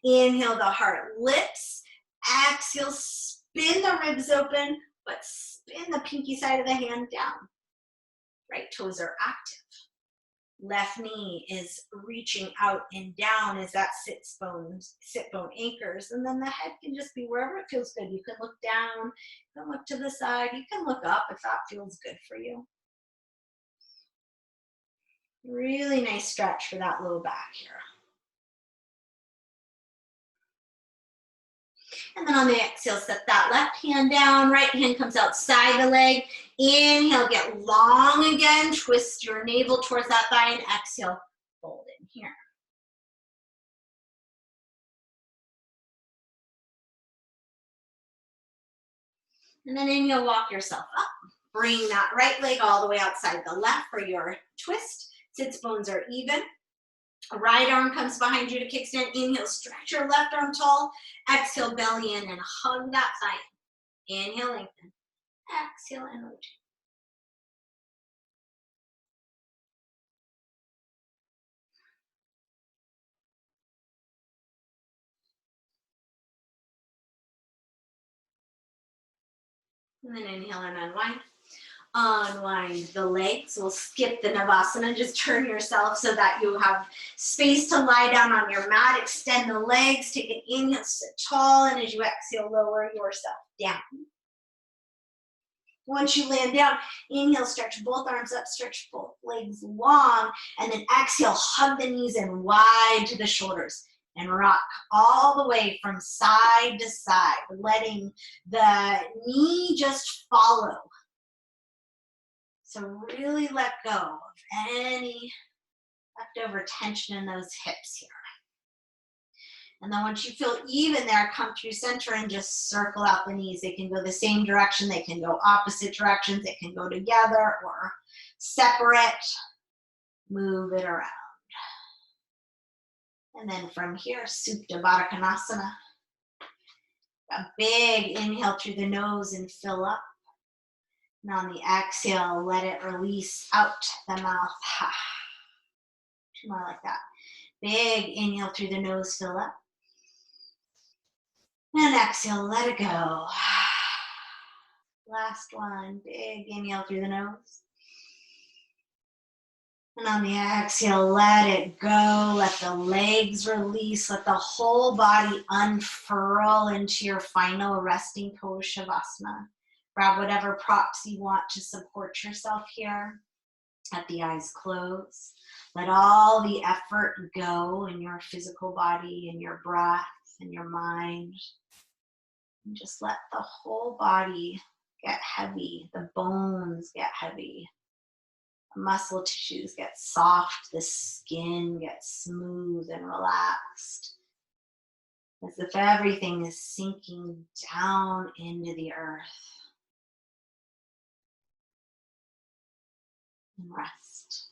Inhale, the heart lifts. Exhale, spin the ribs open, but spin the pinky side of the hand down. Right toes are active. Left knee is reaching out and down as that sit bone anchors, and then the head can just be wherever it feels good. You can look down, you can look to the side, you can look up if that feels good for you. Really nice stretch for that low back here. And then on the exhale, set that left hand down, right hand comes outside the leg. Inhale, get long again, twist your navel towards that thigh, and exhale, fold in here. And then inhale, walk yourself up. Bring that right leg all the way outside the left for your twist. Sits bones are even. Right arm comes behind you to kickstand. Inhale, stretch your left arm tall. Exhale, belly in and hug that thigh in. Inhale, lengthen. Exhale and rotate. And then inhale and unwind. Unwind the legs. We'll skip the Navasana. Just turn yourself so that you have space to lie down on your mat. Extend the legs. Take an inhale, sit tall, and as you exhale, lower yourself down. Once you land down, inhale, stretch both arms up, stretch both legs long, and then exhale, hug the knees in wide to the shoulders. And rock all the way from side to side, letting the knee just follow. So really let go of any leftover tension in those hips here. And then once you feel even there, come through center and just circle out the knees. They can go the same direction, they can go opposite directions, they can go together or separate. Move it around. And then from here, Supta Baddha Konasana. A big inhale through the nose and fill up. And on the exhale, let it release out the mouth. Two more like that. Big inhale through the nose, fill up. And exhale, let it go. Last one, big inhale through the nose. And on the exhale, let it go. Let the legs release. Let the whole body unfurl into your final resting pose, Shavasana. Grab whatever props you want to support yourself here. Let the eyes close. Let all the effort go in your physical body, in your breath, in your mind. And just let the whole body get heavy. The bones get heavy. Muscle tissues get soft, the skin gets smooth and relaxed, as if everything is sinking down into the earth. And rest.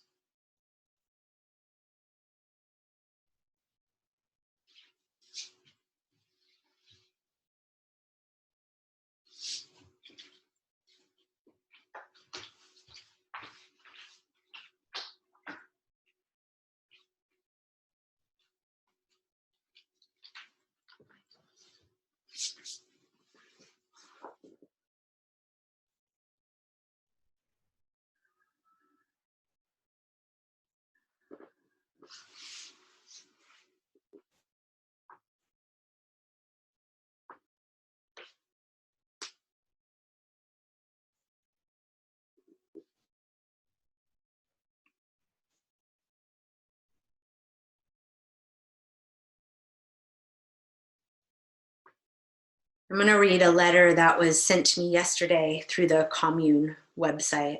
I'm going to read a letter that was sent to me yesterday through the Commune website.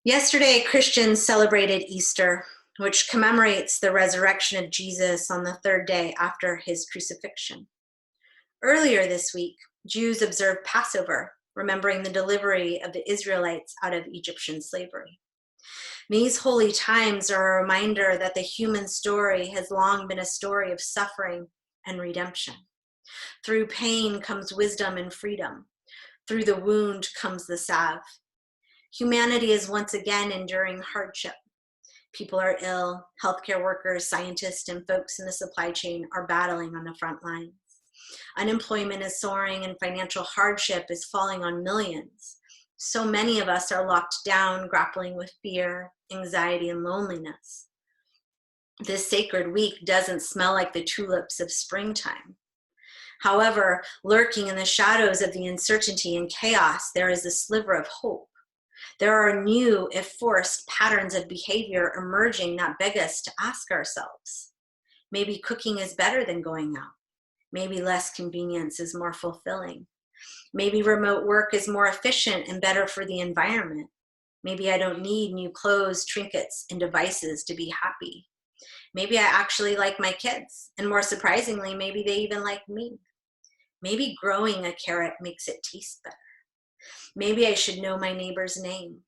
Yesterday, Christians celebrated Easter, which commemorates the resurrection of Jesus on the third day after his crucifixion. Earlier this week, Jews observed Passover, remembering the delivery of the Israelites out of Egyptian slavery. These holy times are a reminder that the human story has long been a story of suffering and redemption. Through pain comes wisdom and freedom. Through the wound comes the salve. Humanity is once again enduring hardship. People are ill, healthcare workers, scientists, and folks in the supply chain are battling on the front lines. Unemployment is soaring and financial hardship is falling on millions. So many of us are locked down, grappling with fear, anxiety, and loneliness. This sacred week doesn't smell like the tulips of springtime. However, lurking in the shadows of the uncertainty and chaos, there is a sliver of hope. There are new, if forced, patterns of behavior emerging that beg us to ask ourselves, maybe cooking is better than going out. Maybe less convenience is more fulfilling. Maybe remote work is more efficient and better for the environment. Maybe I don't need new clothes, trinkets, and devices to be happy. Maybe I actually like my kids, and more surprisingly, maybe they even like me. Maybe growing a carrot makes it taste better. Maybe I should know my neighbor's name.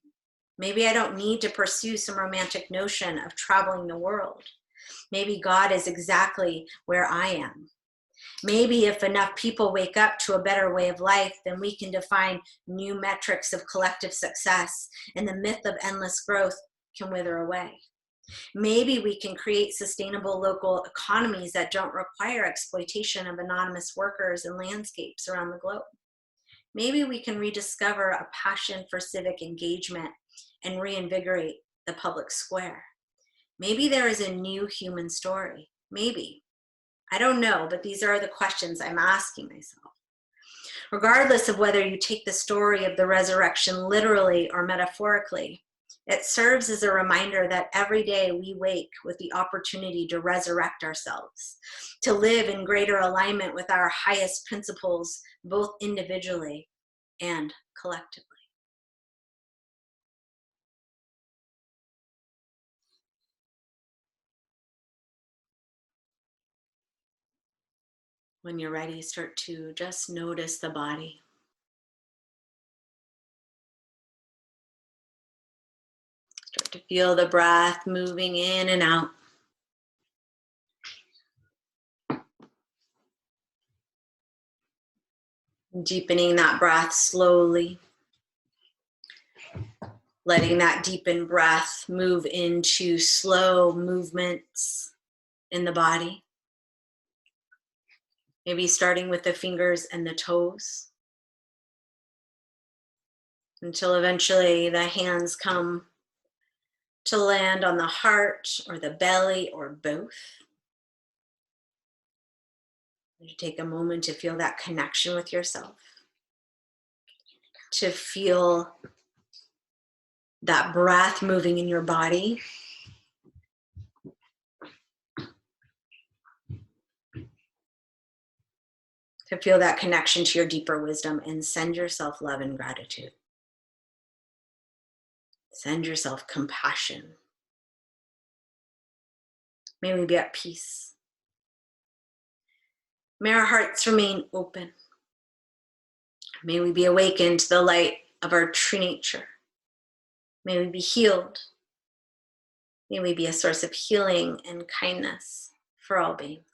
Maybe I don't need to pursue some romantic notion of traveling the world. Maybe God is exactly where I am. Maybe if enough people wake up to a better way of life, then we can define new metrics of collective success, and the myth of endless growth can wither away. Maybe we can create sustainable local economies that don't require exploitation of anonymous workers and landscapes around the globe. Maybe we can rediscover a passion for civic engagement and reinvigorate the public square. Maybe there is a new human story. Maybe. I don't know, but these are the questions I'm asking myself. Regardless of whether you take the story of the resurrection literally or metaphorically, it serves as a reminder that every day we wake with the opportunity to resurrect ourselves, to live in greater alignment with our highest principles, both individually and collectively. When you're ready, start to just notice the body. Start to feel the breath moving in and out. Deepening that breath slowly. Letting that deepened breath move into slow movements in the body. Maybe starting with the fingers and the toes, until eventually the hands come to land on the heart or the belly or both. You take a moment to feel that connection with yourself, to feel that breath moving in your body. To feel that connection to your deeper wisdom, and send yourself love and gratitude. Send yourself compassion. May we be at peace. May our hearts remain open. May we be awakened to the light of our true nature. May we be healed. May we be a source of healing and kindness for all beings.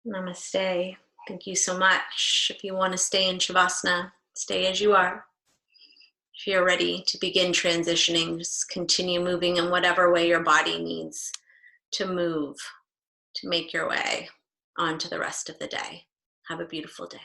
Namaste. Thank you so much. If you want to stay in Shavasana, stay as you are. If you're ready to begin transitioning, just continue moving in whatever way your body needs to move to make your way on to the rest of the day. Have a beautiful day.